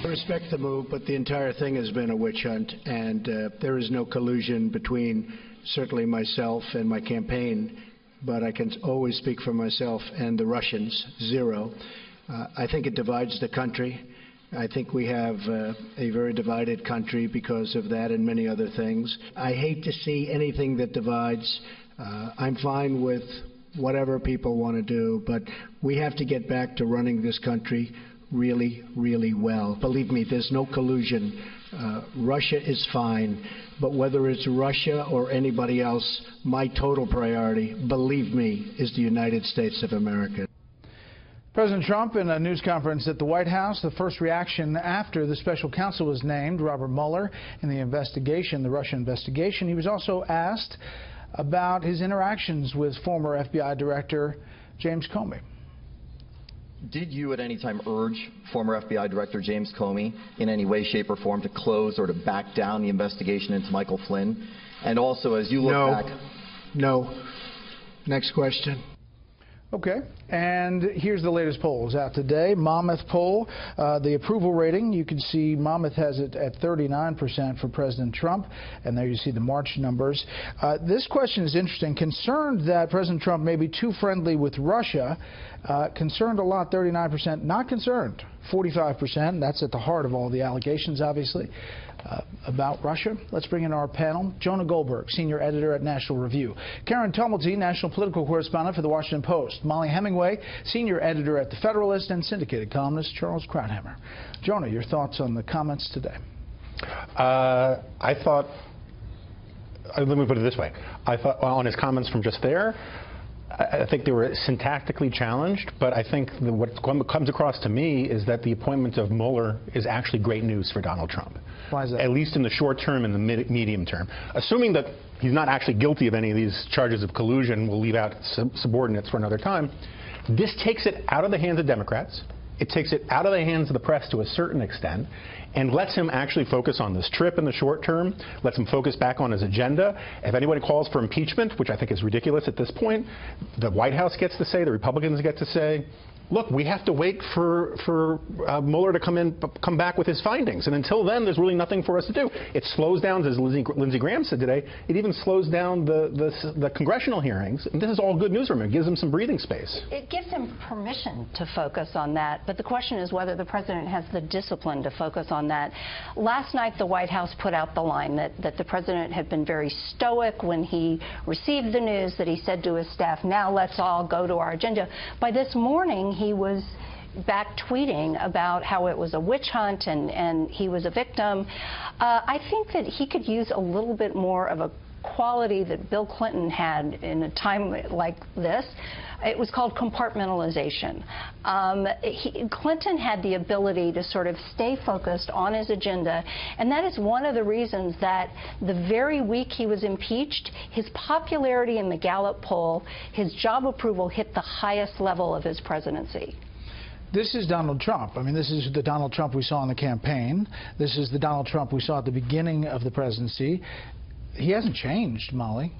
respect the move, but the entire thing has been a witch hunt, and there is no collusion between certainly myself and my campaign, but I can always speak for myself and the Russians, zero. I think it divides the country. I think we have a very divided country because of that and many other things. I hate to see anything that divides. I'm fine with whatever people want to do, but we have to get back to running this country really, really well. Believe me, there's no collusion. Russia is fine, but whether it's Russia or anybody else, my total priority, believe me, is the United States of America. President Trump in a news conference at the White House, the first reaction after the special counsel was named, Robert Mueller, in the investigation, the Russia investigation. He was also asked about his interactions with former FBI Director James Comey. Did you at any time urge former FBI Director James Comey in any way, shape, or form to close or to back down the investigation into Michael Flynn? And also, as you look back... No. Next question. Okay, and here's the latest polls out today. Monmouth poll, the approval rating, you can see Monmouth has it at 39% for President Trump, and there you see the March numbers. This question is interesting. Concerned that President Trump may be too friendly with Russia. Concerned a lot, 39%. Not concerned, 45%. That's at the heart of all the allegations, obviously, about Russia. Let's bring in our panel. Jonah Goldberg, senior editor at National Review. Karen Tumulty, national political correspondent for The Washington Post. Molly Hemingway, senior editor at The Federalist, and syndicated columnist Charles Krauthammer. Jonah, your thoughts on the comments today? I thought, let me put it this way. I thought on his comments from just there, I think they were syntactically challenged, but I think what comes across to me is that the appointment of Mueller is actually great news for Donald Trump. Why is that? At least in the short term and the medium term. Assuming that he's not actually guilty of any of these charges of collusion, we'll leave out subordinates for another time. This takes it out of the hands of Democrats. It takes it out of the hands of the press to a certain extent and lets him actually focus on this trip in the short term, lets him focus back on his agenda. If anybody calls for impeachment, which I think is ridiculous at this point, the White House gets to say, the Republicans get to say, look, we have to wait for Mueller to come back with his findings. And until then, there's really nothing for us to do. It slows down, as Lindsey Graham said today, it even slows down the congressional hearings. And this is all good news for him. It gives him some breathing space. It gives him permission to focus on that. But the question is whether the president has the discipline to focus on that. Last night, the White House put out the line that the president had been very stoic when he received the news, that he said to his staff, now let's all go to our agenda. By this morning, he was back tweeting about how it was a witch hunt and he was a victim. I think that he could use a little bit more of a quality that Bill Clinton had in a time like this. It was called compartmentalization. Clinton had the ability to sort of stay focused on his agenda, and that is one of the reasons that the very week he was impeached, his popularity in the Gallup poll, his job approval hit the highest level of his presidency. This is Donald Trump. I mean, this is the Donald Trump we saw in the campaign. This is the Donald Trump we saw at the beginning of the presidency. He hasn't changed, Molly.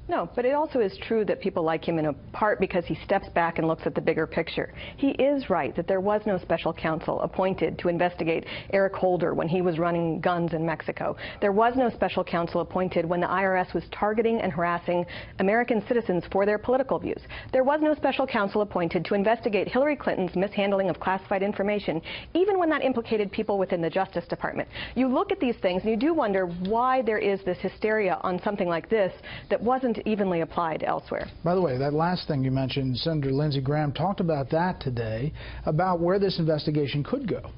No, but it also is true that people like him in a part because he steps back and looks at the bigger picture. He is right that there was no special counsel appointed to investigate Eric Holder when he was running guns in Mexico. There was no special counsel appointed when the IRS was targeting and harassing American citizens for their political views. There was no special counsel appointed to investigate Hillary Clinton's mishandling of classified information, even when that implicated people within the Justice Department. You look at these things and you do wonder why there is this hysteria on something like this that wasn't evenly applied elsewhere. By the way, that last thing you mentioned, Senator Lindsey Graham talked about that today, about where this investigation could go.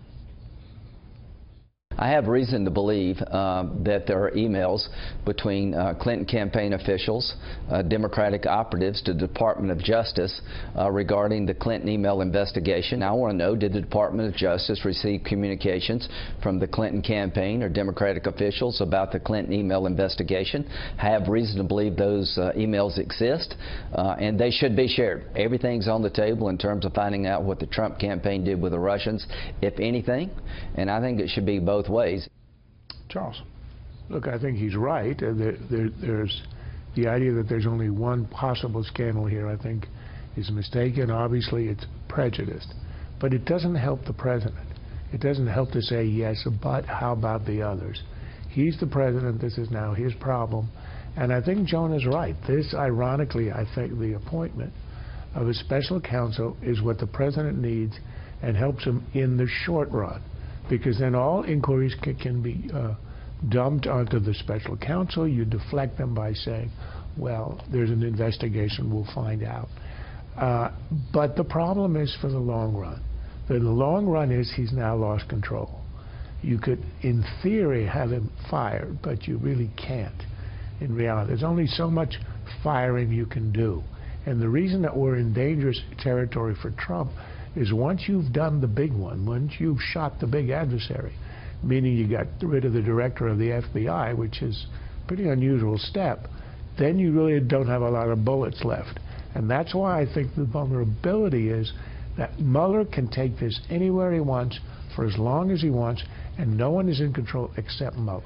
I have reason to believe that there are emails between Clinton campaign officials, Democratic operatives to the Department of Justice regarding the Clinton email investigation. I want to know, did the Department of Justice receive communications from the Clinton campaign or Democratic officials about the Clinton email investigation? I have reason to believe those emails exist, and they should be shared. Everything's on the table in terms of finding out what the Trump campaign did with the Russians, if anything, and I think it should be both ways. Charles. Look, I think he's right. There's the idea that there's only one possible scandal here, I think, is mistaken. Obviously, it's prejudiced. But it doesn't help the president. It doesn't help to say yes, but how about the others? He's the president. This is now his problem. And I think Joan is right. This, ironically, I think the appointment of a special counsel is what the president needs and helps him in the short run, because then all inquiries can be dumped onto the special counsel. You deflect them by saying, well, there's an investigation, we'll find out. But the problem is for the long run. The long run is he's now lost control. You could, in theory, have him fired, but you really can't. In reality, there's only so much firing you can do. And the reason that we're in dangerous territory for Trump is once you've done the big one, once you've shot the big adversary, meaning you got rid of the director of the FBI, which is a pretty unusual step, then you really don't have a lot of bullets left. And that's why I think the vulnerability is that Mueller can take this anywhere he wants for as long as he wants, and no one is in control except Mueller.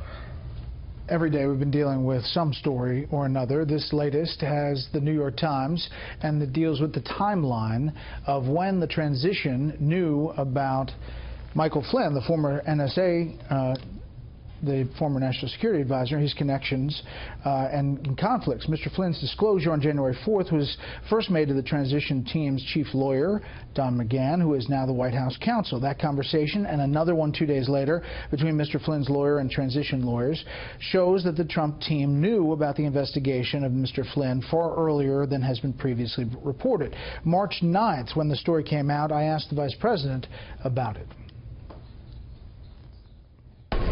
Every day we've been dealing with some story or another. This latest has the New York Times, and it deals with the timeline of when the transition knew about Michael Flynn, the former NSA, the former National Security Advisor, his connections and conflicts. Mr. Flynn's disclosure on January 4th was first made to the transition team's chief lawyer, Don McGahn, who is now the White House counsel. That conversation and another one 2 days later between Mr. Flynn's lawyer and transition lawyers shows that the Trump team knew about the investigation of Mr. Flynn far earlier than has been previously reported. March 9th, when the story came out, I asked the Vice President about it.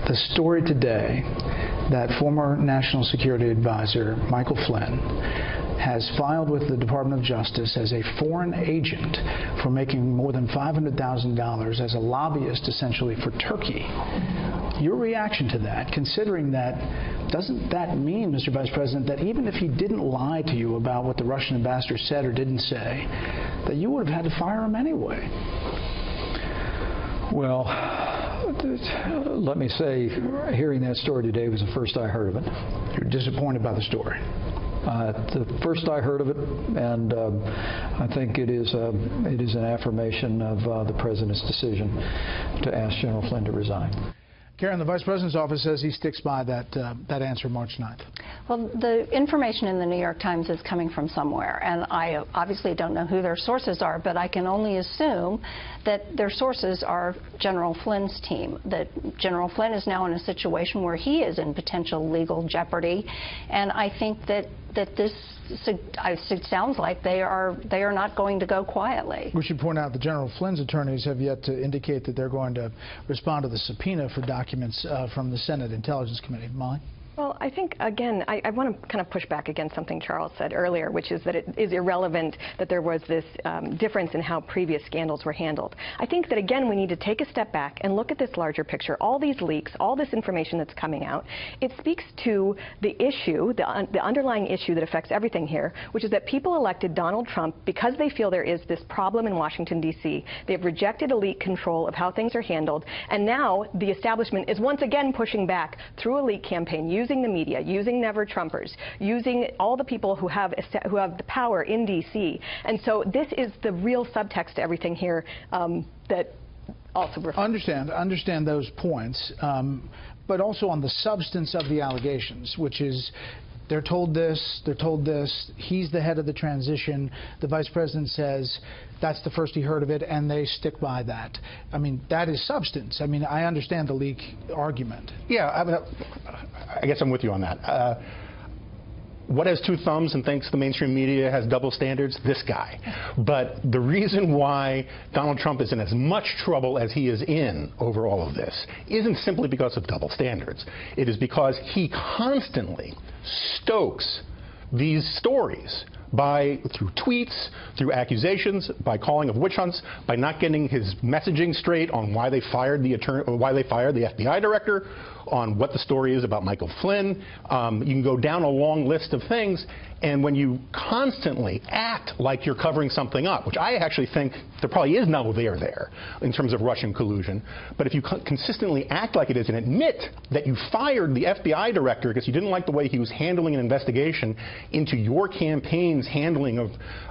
The story today that former National Security Advisor Michael Flynn has filed with the Department of Justice as a foreign agent for making more than $500,000 as a lobbyist essentially for Turkey. Your reaction to that, considering that, doesn't that mean, Mr. Vice President, that even if he didn't lie to you about what the Russian ambassador said or didn't say, that you would have had to fire him anyway? Well, let me say, hearing that story today was the first I heard of it. You're disappointed by the story? The first I heard of it, and I think it is an affirmation of the President's decision to ask General Flynn to resign. Karen, the Vice President's office says he sticks by that answer March 9th. Well, the information in the New York Times is coming from somewhere, and I obviously don't know who their sources are, but I can only assume that their sources are General Flynn's team, that General Flynn is now in a situation where he is in potential legal jeopardy, and I think that this sounds like they are not going to go quietly. We should point out that General Flynn's attorneys have yet to indicate that they're going to respond to the subpoena for documents from the Senate Intelligence Committee. Molly? Well, I think, again, I want to kind of push back against something Charles said earlier, which is that it is irrelevant that there was this difference in how previous scandals were handled. I think that, again, we need to take a step back and look at this larger picture. All these leaks, all this information that's coming out, it speaks to the issue, the underlying issue that affects everything here, which is that people elected Donald Trump because they feel there is this problem in Washington, D.C. They've rejected elite control of how things are handled, and now the establishment is once again pushing back through a leak campaign, using the media, using Never Trumpers, using all the people who have the power in D.C. And so this is the real subtext to everything here that also reflects. Understand those points, but also on the substance of the allegations, which is they're told this, he's the head of the transition, the Vice President says that's the first he heard of it, and they stick by that. I mean, that is substance. I mean, I understand the leak argument. Yeah, I guess I'm with you on that. What has two thumbs and thinks the mainstream media has double standards? This guy. But the reason why Donald Trump is in as much trouble as he is in over all of this isn't simply because of double standards. It is because he constantly stokes these stories through tweets, through accusations, by calling of witch hunts, by not getting his messaging straight on why they fired the FBI director, on what the story is about Michael Flynn. You can go down a long list of things, and when you constantly act like you're covering something up, which I actually think there probably is no there in terms of Russian collusion, but if you consistently act like it is and admit that you fired the FBI director because you didn't like the way he was handling an investigation into your campaign's handling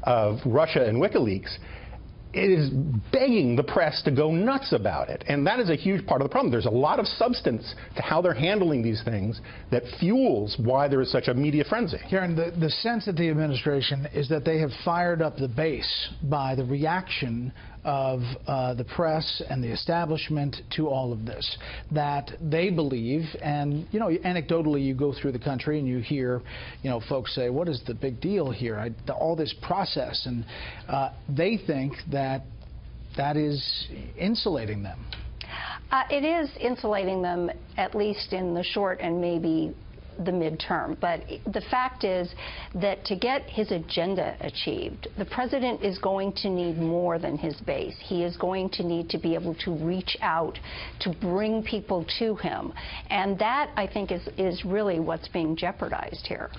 of Russia and WikiLeaks, it is begging the press to go nuts about it. And that is a huge part of the problem. There's a lot of substance to how they're handling these things that fuels why there is such a media frenzy. Karen, the sense of the administration is that they have fired up the base by the reaction of the press and the establishment to all of this, that they believe, and you know, anecdotally you go through the country and you hear, you know, folks say, what is the big deal here? All this process, and they think that that is insulating them. It is insulating them, at least in the short and maybe the midterm. But the fact is that to get his agenda achieved, the president is going to need more than his base. He is going to need to be able to reach out, to bring people to him. And that, I think, is really what's being jeopardized here.